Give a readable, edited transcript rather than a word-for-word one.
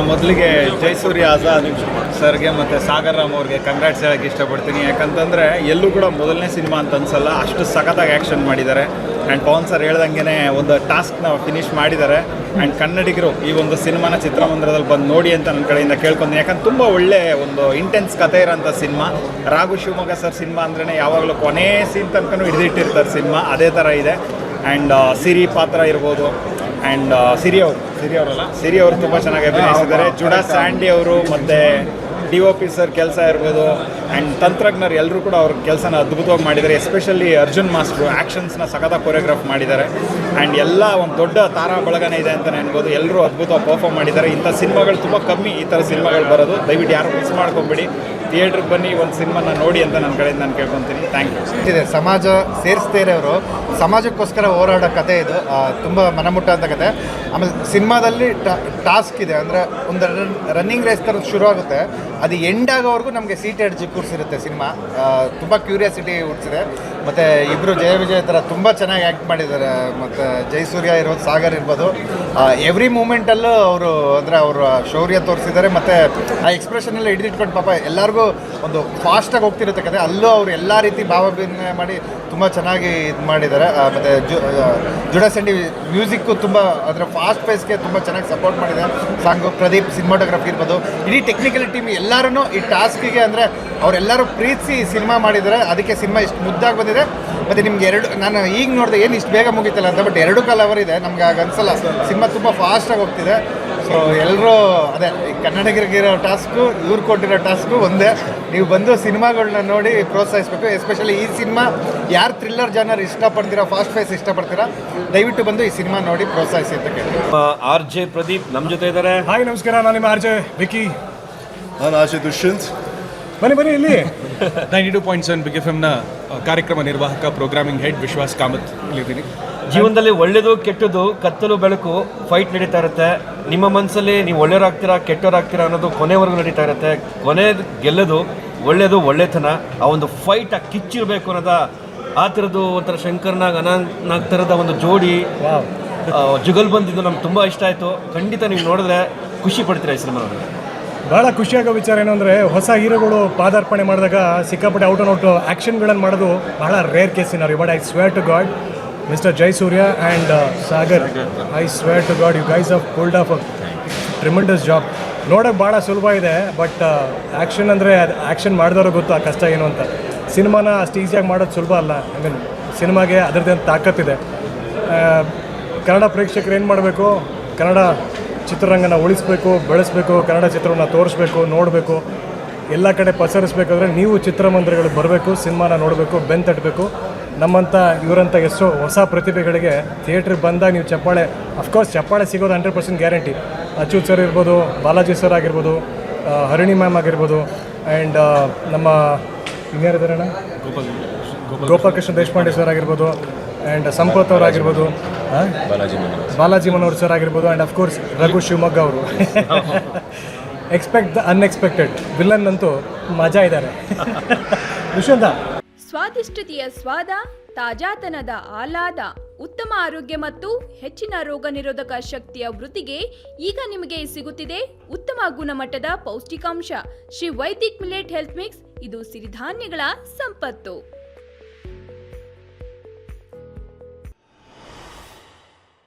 ಮೊದಲಿಗೆ ಜಯಸೂರ್ಯ ಆಜಾದ್ ಸರ್ಗೆ ಮತ್ತು ಸಾಗರ್ ರಾಮ್ ಅವ್ರಿಗೆ ಕಂಗ್ರಾಟ್ಸ್ ಹೇಳೋಕ್ಕೆ ಇಷ್ಟಪಡ್ತೀನಿ. ಯಾಕಂತಂದರೆ ಎಲ್ಲೂ ಕೂಡ ಮೊದಲನೇ ಸಿನಿಮಾ ಅಂತ ಅನ್ಸಲ್ಲ, ಅಷ್ಟು ಸಖತ್ತಾಗಿ ಆ್ಯಕ್ಷನ್ ಮಾಡಿದ್ದಾರೆ. ಆ್ಯಂಡ್ ಪವನ್ ಸರ್ ಹೇಳ್ದಂಗೆ ಒಂದು ಟಾಸ್ಕ್ನ ಫಿನಿಷ್ ಮಾಡಿದ್ದಾರೆ. ಆ್ಯಂಡ್ ಕನ್ನಡಿಗರು ಈ ಒಂದು ಸಿನಿಮಾನ ಚಿತ್ರಮಂದಿರದಲ್ಲಿ ಬಂದು ನೋಡಿ ಅಂತ ನನ್ನ ಕಡೆಯಿಂದ ಕೇಳ್ಕೊಂತೀನಿ. ಯಾಕಂದ್ರೆ ತುಂಬ ಒಳ್ಳೆ ಒಂದು ಇಂಟೆನ್ಸ್ ಕಥೆ ಇರೋಂಥ cinema. Raghu Shivamogga sir cinema ಅಂದ್ರೇ ಯಾವಾಗಲೂ ಕೊನೆ ಸೀನ್ ತನಕ ಹಿಡಿದಿಟ್ಟಿರ್ತಾರೆ ಸಿನಿಮಾ, ಅದೇ ಥರ ಇದೆ. ಆ್ಯಂಡ್ ಸಿರಿ ಪಾತ್ರ ಇರ್ಬೋದು, ಆ್ಯಂಡ್ ಸಿರಿ ಅವರು ತುಂಬ ಚೆನ್ನಾಗಿ ಅಭಿನಯಿಸಿದ್ದಾರೆ. ಜುಡಾ ಸ್ಯಾಂಡಿ ಅವರು ಮತ್ತು DOP ಸರ್ ಕೆಲಸ ಇರ್ಬೋದು, ಆ್ಯಂಡ್ ತಂತ್ರಜ್ಞರು ಎಲ್ಲರೂ ಕೂಡ ಅವ್ರ ಕೆಲಸನ ಅದ್ಭುತವಾಗಿ ಮಾಡಿದ್ದಾರೆ. ಎಸ್ಪೆಷಲಿ ಅರ್ಜುನ್ ಮಾಸ್ಟ್ರು ಆ್ಯಕ್ಷನ್ಸ್ನ ಸಖತ್ತಾಗಿ ಕೊರಿಯೋಗ್ರಾಫ್ ಮಾಡಿದ್ದಾರೆ. ಆ್ಯಂಡ್ ಎಲ್ಲ ಒಂದು ದೊಡ್ಡ ತಾರಾ ಬಳಗನೇ ಇದೆ ಅಂತಲೇ ಅನ್ಬೋದು. ಎಲ್ಲರೂ ಅದ್ಭುತವಾಗಿ ಪರ್ಫಾರ್ಮ್ ಮಾಡಿದ್ದಾರೆ. ಇಂಥ ಸಿನಿಮಾಗಳು ತುಂಬ ಕಮ್ಮಿ, ಈ ಥರ ಸಿನಿಮಾಗಳು ಬರೋದು. ದಯವಿಟ್ಟು ಯಾರು ಮಿಸ್ ಮಾಡ್ಕೊಂಬಿಡಿ, ಥಿಯೇಟ್ರಿಗೆ ಬನ್ನಿ, ಒಂದು ಸಿನಿಮಾನ ನೋಡಿ ಅಂತ ನನ್ನ ಕಡೆಯಿಂದ ನಾನು ಕೇಳ್ಕೊತೀನಿ. Thank you. ಇದೆ ಸಮಾಜ ಸೇರಿಸ್ತೇನೆ ಅವರು ಸಮಾಜಕ್ಕೋಸ್ಕರ ಹೋರಾಡೋ ಕತೆ ಇದು. ತುಂಬ ಮನಮುಟ್ಟ ಅಂತ ಕತೆ. ಆಮೇಲೆ ಸಿನಿಮಾದಲ್ಲಿ ಟಾಸ್ಕ್ ಇದೆ, ಅಂದರೆ ಒಂದು ರನ್ನಿಂಗ್ ರೇಸ್ ಥರದ್ದು ಶುರು ಆಗುತ್ತೆ, ಅದು ಎಂಡ್ ಆಗೋವರೆಗೂ ನಮಗೆ ಸೀಟ್ ಎಡ್ಜಿ ಕೂರಿಸಿರುತ್ತೆ ಸಿನಿಮಾ. ತುಂಬ ಕ್ಯೂರಿಯಾಸಿಟಿ ಹುಟ್ಟಿಸಿದೆ. ಮತ್ತು ಇಬ್ಬರು ಜಯ ವಿಜಯ್ ಥರ ತುಂಬ ಚೆನ್ನಾಗಿ ಆ್ಯಕ್ಟ್ ಮಾಡಿದ್ದಾರೆ. ಮತ್ತು ಜಯಸೂರ್ಯ ಇರ್ಬೋದು, ಸಾಗರ್ ಇರ್ಬೋದು, ಎವ್ರಿ ಮೂಮೆಂಟಲ್ಲೂ ಅವರು ಅಂದರೆ ಅವರ ಶೌರ್ಯ ತೋರಿಸಿದ್ದಾರೆ. ಮತ್ತು ಆ ಎಕ್ಸ್ಪ್ರೆಷನೆಲ್ಲ ಹಿಡಿದಿಟ್ಕೊಂಡು ಪಾಪ ಎಲ್ಲರಿಗೂ ಒಂದು ಫಾಸ್ಟಾಗಿ ಹೋಗ್ತಿರುತ್ತೆ ಕತೆ, ಅಲ್ಲೂ ಅವರು ಎಲ್ಲ ರೀತಿ ಭಾವಾಭಿನಯ ಮಾಡಿ ತುಂಬ ಚೆನ್ನಾಗಿ ಇದು ಮಾಡಿದ್ದಾರೆ. ಮತ್ತು ಜುಡಾ ಸ್ಯಾಂಡಿ ಮ್ಯೂಸಿಕ್ಕು ತುಂಬ ಅದರ ಫಾಸ್ಟ್ ಪೇಸ್ಗೆ ತುಂಬ ಚೆನ್ನಾಗಿ ಸಪೋರ್ಟ್ ಮಾಡಿದೆ. ಸಾಂಗು ಪ್ರದೀಪ್, ಸಿನಿಮಾಟೋಗ್ರಫಿ ಇರ್ಬೋದು, ಇಡೀ ಟೆಕ್ನಿಕಲ್ ಟೀಮ್ ಎಲ್ಲರೂ ಈ ಟಾಸ್ಕಿಗೆ ಅಂದರೆ ಅವರೆಲ್ಲರೂ ಪ್ರೀತಿಸಿ ಸಿನಿಮಾ ಮಾಡಿದ್ದಾರೆ. ಅದಕ್ಕೆ ಸಿನಿಮಾ ಇಷ್ಟು ಮುದ್ದಾಗಿ ಬಂದಿದೆ. ಮತ್ತು ನಿಮ್ಗೆ ನಾನು ಈಗ ನೋಡಿದೆ ಏನು ಇಷ್ಟು ಬೇಗ ಮುಗೀತಲ್ಲ ಅಂತ, ಬಟ್ 2 ಕಾಲ ಅವರ್ ಇದೆ, ನಮ್ಗೆ ಆಗ ಅನ್ಸಲ್ಲ. ಸಿನಿಮಾ ತುಂಬ ಫಾಸ್ಟಾಗಿ ಹೋಗ್ತಿದೆ. ಸೊ ಎಲ್ಲರೂ ಅದೇ ಕನ್ನಡಿಗರಿಗಿರೋ ಟಾಸ್ಕು, ಇವ್ರು ಕೊಟ್ಟಿರೋ ಟಾಸ್ಕು ಒಂದೇ. ನೀವು ಬಂದು ಸಿನಿಮಾಗಳನ್ನ ನೋಡಿ ಪ್ರೋತ್ಸಾಹಿಸಬೇಕು. ಎಸ್ಪೆಷಲಿ ಈ ಸಿನಿಮಾ ಯಾರು ಥ್ರಿಲ್ಲರ್ ಜಾನರ್ ಇಷ್ಟಪಡ್ತೀರಾ, ಫಾಸ್ಟ್ ಫೇಸ್ ಇಷ್ಟಪಡ್ತೀರಾ, ದಯವಿಟ್ಟು ಬಂದು ಈ ಸಿನಿಮಾ ನೋಡಿ ಪ್ರೋತ್ಸಾಹಿಸಿ ಅಂತ ಕೇಳಿ. RJ ಪ್ರದೀಪ್ ನಮ್ಮ ಜೊತೆ ಇದ್ದಾರೆ. ಹಾಯ್ ನಮಸ್ಕಾರ, ನಾನು ನಿಮ್ಮ RJ ವಿಕಿ. ನಾನು ಆಶೆ ದುಷ್ಯಂತ್. ಬನ್ನಿ ಇಲ್ಲಿ 92.7 ಬಿಗ್ FM ಕಾರ್ಯಕ್ರಮ ನಿರ್ವಾಹಕ, ಪ್ರೋಗ್ರಾಮಿಂಗ್ ಹೆಡ್ ವಿಶ್ವಾಸ್ ಕಾಮತ್ ಇಲ್ಲಿದ್ದೀನಿ. ಜೀವನದಲ್ಲಿ ಒಳ್ಳೇದು ಕೆಟ್ಟದ್ದು, ಕತ್ತಲು ಬೆಳಕು ಫೈಟ್ ನಡೀತಾ ಇರುತ್ತೆ. ನಿಮ್ಮ ಮನಸ್ಸಲ್ಲಿ ನೀವು ಒಳ್ಳೆಯವರಾಗ್ತೀರಾ ಕೆಟ್ಟವರಾಗ್ತೀರಾ ಅನ್ನೋದು ಕೊನೆವರೆಗೂ ನಡೀತಾ ಇರುತ್ತೆ. ಕೊನೆದು ಗೆಲ್ಲೋದು ಒಳ್ಳೇದು, ಒಳ್ಳೆತನ, ಆ ಒಂದು ಫೈಟ್ ಆ ಕಿಚ್ಚಿರಬೇಕು ಅನ್ನೋದ ಆ ಥರದ್ದು ಒಂಥರ ಶಂಕರ್ನಾಗ್ ಅನಂತ್ನಾಗ್ ಥರದ ಒಂದು ಜೋಡಿ ಜುಗಲ್ ಬಂದಿದ್ದು ನಮ್ಗೆ ತುಂಬ ಇಷ್ಟ ಆಯಿತು. ಖಂಡಿತ ನೀವು ನೋಡಿದ್ರೆ ಖುಷಿ ಪಡ್ತೀರಾ ಈ ಸಿನಿಮಾ ನೋಡಿದ್ರೆ. ಭಾಳ ಖುಷಿಯಾಗೋ ವಿಚಾರ ಏನು ಅಂದರೆ, ಹೊಸ ಹೀರೋಗಳು ಪಾದಾರ್ಪಣೆ ಮಾಡಿದಾಗ ಸಿಕ್ಕಾಪಟ್ಟೆ ಔಟ್ ಆ್ಯಂಡ್ ಔಟ್ ಆ್ಯಕ್ಷನ್ಗಳನ್ನು ಮಾಡೋದು ಬಹಳ rare case in but I swear to God mister Jayasurya and Sagar, I swear to God you guys of pulled off a tremendous job. ನೋಡೋಕ್ಕೆ ಭಾಳ ಸುಲಭ ಇದೆ, ಬಟ್ ಆ್ಯಕ್ಷನ್ ಅಂದರೆ ಅದು ಆ್ಯಕ್ಷನ್ ಮಾಡಿದವ್ರಿಗೆ ಗೊತ್ತು ಆ ಕಷ್ಟ ಏನು ಅಂತ. ಸಿನಿಮಾನ ಅಷ್ಟು ಈಸಿಯಾಗಿ ಮಾಡೋದು ಸುಲಭ ಅಲ್ಲ. ಐ ಮೀನ್ ಸಿನಿಮಾಗೆ ಅದರದ್ದೇ ತಾಕತ್ತಿದೆ. ಕನ್ನಡ ಪ್ರೇಕ್ಷಕರು ಏನು ಮಾಡಬೇಕು, ಕನ್ನಡ ಚಿತ್ರರಂಗನ ಉಳಿಸ್ಬೇಕು, ಬೆಳೆಸಬೇಕು, ಕನ್ನಡ ಚಿತ್ರವನ್ನು ತೋರಿಸ್ಬೇಕು, ನೋಡಬೇಕು, ಎಲ್ಲ ಕಡೆ ಪಸರಿಸ್ಬೇಕಾದ್ರೆ ನೀವು ಚಿತ್ರಮಂದಿರಗಳಿಗೆ ಬರಬೇಕು, ಸಿನಿಮಾನ ನೋಡಬೇಕು, ಬೆಂತಟ್ಟಬೇಕು. ನಮ್ಮಂಥ ಇವರಂಥ ಎಷ್ಟೋ ಹೊಸ ಪ್ರತಿಭೆಗಳಿಗೆ ಥಿಯೇಟ್ರಿಗೆ ಬಂದಾಗ ನೀವು ಚಪ್ಪಾಳೆ, ಅಫ್ಕೋರ್ಸ್ ಚಪ್ಪಾಳೆ ಸಿಗೋದು 100% ಗ್ಯಾರಂಟಿ. ಅಚ್ಯುತ್ ಸರ್ ಇರ್ಬೋದು, ಬಾಲಾಜಿ ಸರ್ ಆಗಿರ್ಬೋದು, ಹರಿಣಿ ಮ್ಯಾಮ್ ಆಗಿರ್ಬೋದು, ಆ್ಯಂಡ್ ನಮ್ಮ ಇನ್ಯಾರಿದಾರಣ ಗೋಪಾಲಕೃಷ್ಣ ದೇಶಪಾಂಡೆ ಸರ್ ಆಗಿರ್ಬೋದು, ಆ್ಯಂಡ್ ಸಂಪತ್ ಅವ್ರು ಆಗಿರ್ಬೋದು, ಬಾಲಾಜಿ ಮನೋಹರ್ ಸರ್ ಆಗಿರ್ಬೋದು, ಆ್ಯಂಡ್ ಅಫ್ಕೋರ್ಸ್ ರಘು ಶಿವಮೊಗ್ಗ ಅವರು. ಎಕ್ಸ್ಪೆಕ್ಟ್ ದ ಅನ್ಎಕ್ಸ್ಪೆಕ್ಟೆಡ್ ವಿಲನ್ ಅಂತೂ ಮಜಾ ಇದ್ದಾರೆ. ದುಷ್ಯಂತ ಸ್ವಾದಿಷ್ಟತೆಯ ಸ್ವಾದ, ತಾಜಾತನದ ಆಹ್ಲಾದ, ಉತ್ತಮ ಆರೋಗ್ಯ ಮತ್ತು ಹೆಚ್ಚಿನ ರೋಗ ನಿರೋಧಕ ಶಕ್ತಿಯ ವೃದ್ಧಿಗೆ ಈಗ ನಿಮಗೆ ಸಿಗುತ್ತಿದೆ ಉತ್ತಮ ಗುಣಮಟ್ಟದ ಪೌಷ್ಟಿಕಾಂಶ. Shri Vaidik millet health mix, ಇದು ಸಿರಿಧಾನ್ಯಗಳ ಸಂಪತ್ತು.